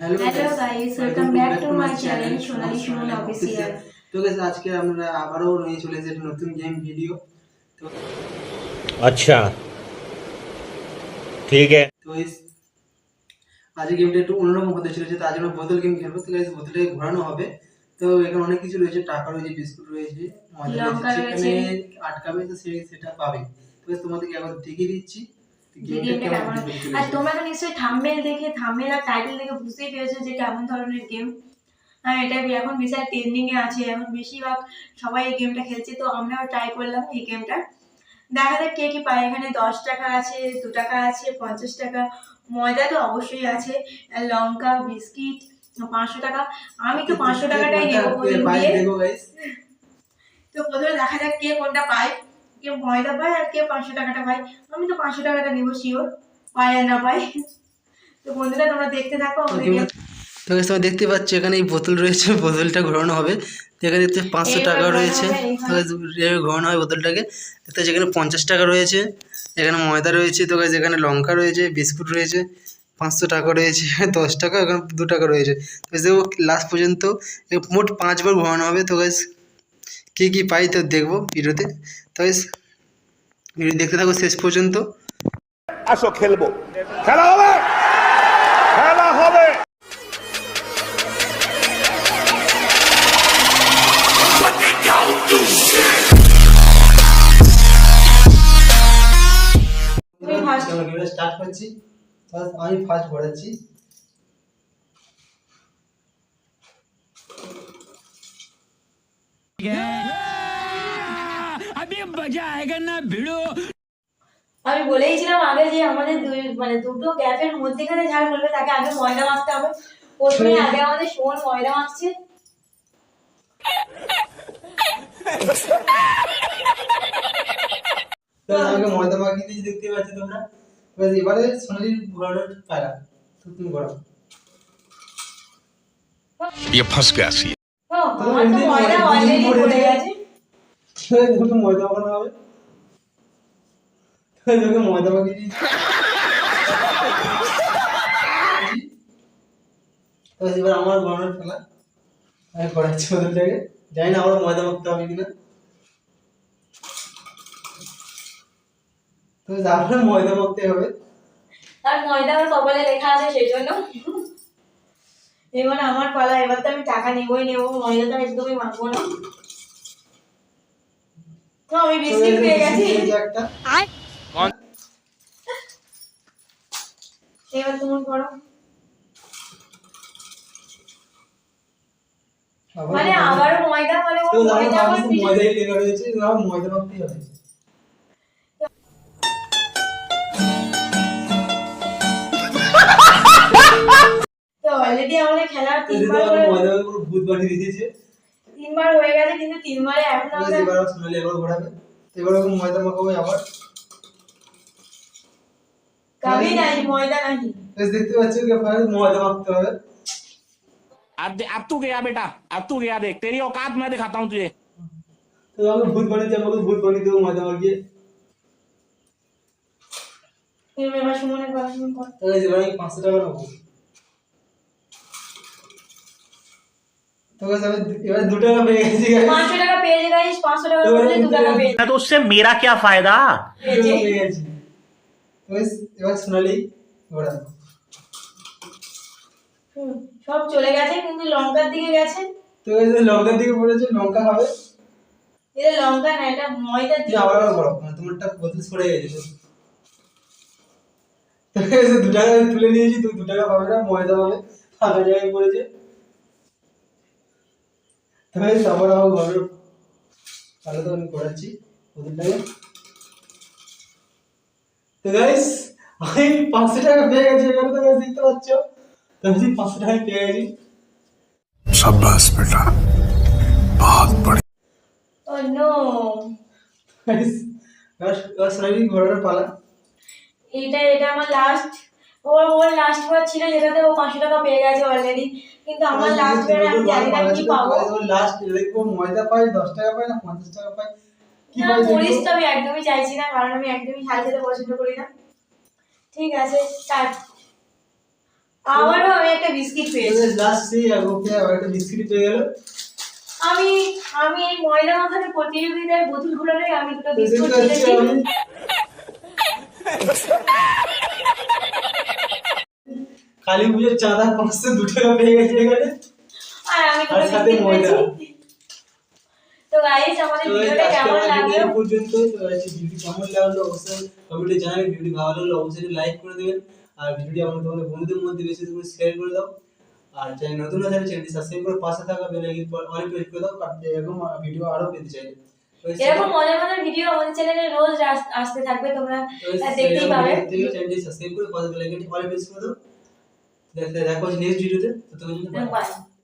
Hello guys, welcome back to my channel Sonali Suman official. তো guys আজকে আমরা আবারও নিয়ে চলে এসেছি নতুন গেম ভিডিও। তো अच्छा ठीक है। তো গাইস আজকে গেমটা একটু অন্যরকম হতে চলেছে, তার জন্য বোতল গেম খেলবো। তো গাইস বোতলটাকে ঘোরানো হবে। তো এখানে অনেক কিছু রয়েছে, টাকা রয়েছে, বিস্কুট রয়েছে, মজা লঙ্কা রয়েছে, রয়েছে। যেখানে আটকাবে তো সেটা পাবে। তো গাইস তোমাদেরকে একবার দেখিয়ে দিচ্ছি গেমটা গেমটা কেমন কেমন, হতে চলেছে। আর তোমরা তো নিশ্চয়ই থাম্বনেল আর টাইটেল দেখে বুঝতেই পেরেছো যে কেমন ধরনের গেম। হ্যাঁ, এটা এখন বিশাল ট্রেন্ডিং এ আছে, এখন বেশিরভাগ সবাই এই গেমটা খেলছে। তো আমরাও ট্রাই করলাম এই গেমটা। দেখা যাক কে কি পায়। এখানে 10 টাকা আছে, 2 টাকা আছে, 50 টাকা, ময়দা তো অবশ্যই আছে, আর লঙ্কা, বিস্কিট, 500 টাকা। আমি তো 500 টাকাটাই নেবো প্রথম দিয়ে। দেখো গাইস, তো প্রথমে দেখা যাক কে কোনটা পায়, কে ময়দা পায় আর কে 500 টাকাটা পায়। আমি তো 500 টাকাটা নেবো শিওর, পাই আর না পাই। তো বন্ধুরা তোমরা দেখতে থাকো আমাদের গেম। তো গাইস তোমরা দেখতে পাচ্ছ এখানে এই বোতল রয়েছে, বোতলটা ঘোরানো হবে। তো এখানে দেখতে 500 টাকা রয়েছে। তো গাইস ঘোরানো হয় বোতলটাকে। দেখতে যেখানে 50 টাকা রয়েছে, এখানে ময়দা রয়েছে, তো গাইস এখানে লঙ্কা রয়েছে, বিস্কুট রয়েছে, 500 টাকা রয়েছে, 10 টাকা, এখানে 2 টাকা রয়েছে। তো দেখো লাস্ট পর্যন্ত মোট 5 বার ঘোরানো হবে। তো গাইস কী কী পাই তো দেখবো ভিডিওতে। তো গাইস ভিডিও দেখতে থাকো শেষ পর্যন্ত। আসো খেলবো, খেলা হবে, খেলা হবে। তুমি ফার্স্ট। স্টার্ট করছি। আমি ফার্স্ট ঘোরাচ্ছি। अभी मजा आएगा ना भिड़ो। আমি বলেইছিলাম আগে যে আমাদের দুটো গ্যাপের মধ্যেখানে যারা বলবে তাকে আগে ময়দা মাখতে হবে। প্রথমে আগে আমাদের সুমন ময়দা মাখছে। তো আমাকে ময়দা মাখিয়ে দিয়েছি, দেখতে পাচ্ছ তোমরা। এবার এবারে সোনালির ঘোরানোর পালা। তো তুমি ঘোরাও। ये फंस गया सी। ও, আমার তো ময়দা অলরেডি পড়ে গেছে। তোকে ময়দা মাখানো হবে। তো তোকে ময়দা মাখিয়ে দিয়েছি। তো এবার আমার ঘোরানোর পালা। আমি ঘোরাচ্ছি ওদেরটাকে। জানি না আমার ময়দা মাখতে হবে কিনা। তো যাবে ময়দা মাখতে হবে। আর ময়দা আমার কপালে লেখা আছে সেই জন্য। এবার আমার পালা, এবার তো আমি টাকা নেবই নেবো, ময়দা তো একদমই মাখবো না। তো আমি বিস্কিট পেয়ে গেছি। একটা এবার তুমি করো। মানে আবারও ময়দা, মানে তো ওর ময়দা আমার পিছনে। ময়দাই লেগে রয়েছে, আমার ময়দা মাখতেই হবে। তো অলরেডি আমাদের খেলা তো দিদি আমার ময়দা মাখে পুরো ভূত বানিয়ে দিয়েছে। তিনবার হয়ে গেছে, কিন্তু তিনবারে এখন আমরা এবার সোনালি এবার ঘোরাবে। এবার ওকে ময়দা মাখাবো আবার। কবি নাই ময়দা নাই। তো দেখতে পাচ্ছ কি আপনার ময়দা মাখতে হবে। अब तू गया बेटा, अब तू गया, देख तेरी औकात मैं दिखाता हूँ तुझे। তো আমাকে ভূত বানিয়েছে, আমাকে ভূত বানিয়ে দেবো ময়দা মাখিয়ে। তুমি এবার সুমনের কথা শুন কর। তো এবার আমি 500 টাকা নেবো। তো আমি এবার 2 টাকা পেয়ে গেছি। 500 টাকা পেয়ে গাইস, 500 টাকা বললে 2 টাকা পেয়ে तो उससे मेरा क्या फायदा। গেছে। পেয়ে গেছি। তো এবার সোনালি ঘোরাবে। সব চলে গেছে, কিন্তু লঙ্কার দিকে গেছে। তো এই যে লঙ্কার দিকে পড়েছে, লঙ্কা হবে। এটা লঙ্কা না, এটা ময়দা তুই দিয়ে। আবার ঘোরাও, তোমারটা বোতল সরে গেছে। তো এই যে 2 টাকা তুলে নিয়েছি, তুই 2 টাকা পাবে না, ময়দা পাবে, ফাঁকা জায়গায় পড়েছে। তো এই আবার আমার ঘরের তাহলে তো আমি ঘোরাচ্ছি বোতলটাকে। তো গাইস আমি 500 টাকা পেয়ে গেছি, এখানে তো গাইস দেখতে পাচ্ছ। তো আমি 500 টাকা পেয়ে গেছি। शाबाश बेटा, बहुत बढ़िया। ও নো, গাইস এবার সোনালি ঘোরানোর পালা। এটা আমার লাস্ট। ওর লাস্ট বার ছিল যেটাতে ও 500 টাকা পেয়ে গেছে অলরেডি, কিন্তু আমার লাস্ট বারে আমি জানি না কি পাবো। লাস্ট দেখবো ময়দা পাই, 10 টাকা পাই না 50 টাকা পাই, কি না, পাই পুলিশ দেখবো। তো আমি একদমই চাইছি না, কারণ আমি একদমই ঝাল খেতে পছন্দ করি না। ঠিক আছে, স্টার্ট। আবারও আমি একটা একটা বিস্কিট পেয়েছি। লাস্ট সেই ওকে আর একটা বিস্কিট পেয়ে গেল। আমি এই ময়দা মাখানোর প্রতিযোগিতায় বোতল ঘোরালে আমি দুটো বিস্কুট পেয়েছি। কালী পুজোর চাঁদা 502 টাকা পেয়ে গেছে এখানে, আর আমি আর দুটো সাথে বিস্কিট ময়দা। পেয়েছি। তো গাইস আমাদের তো ভিডিওটা আজকে কেমন আমাদের লাগলো? এই পর্যন্ত। তো আজকে ভিডিও কেমন লাগলো অবশ্যই কমেন্টে জানাবেন। ভিডিও ভালো লাগলে অবশ্যই লাইক করে দেবেন, আর ভিডিওটি তোমাদের বন্ধুদের মধ্যে বেশি করে শেয়ার করে দাও। আর চ্যানেল নতুন হলে চ্যানেলটি সাবস্ক্রাইব করে পাশে থাকা বেল আইকন পর অল প্রেস করে দাও, আর এরকম ভিডিও আরো পেতে চাইলে এরকম মজার মজার ভিডিও আমাদের চ্যানেলে রোজ আসতে থাকবে, তোমরা দেখতেই পাবে। চ্যানেলটি সাবস্ক্রাইব করে পাশে বেল আইকনটি অল প্রেস করে দাও। দেখা হচ্ছে নেক্সট ভিডিওতে। ততক্ষণ বাই।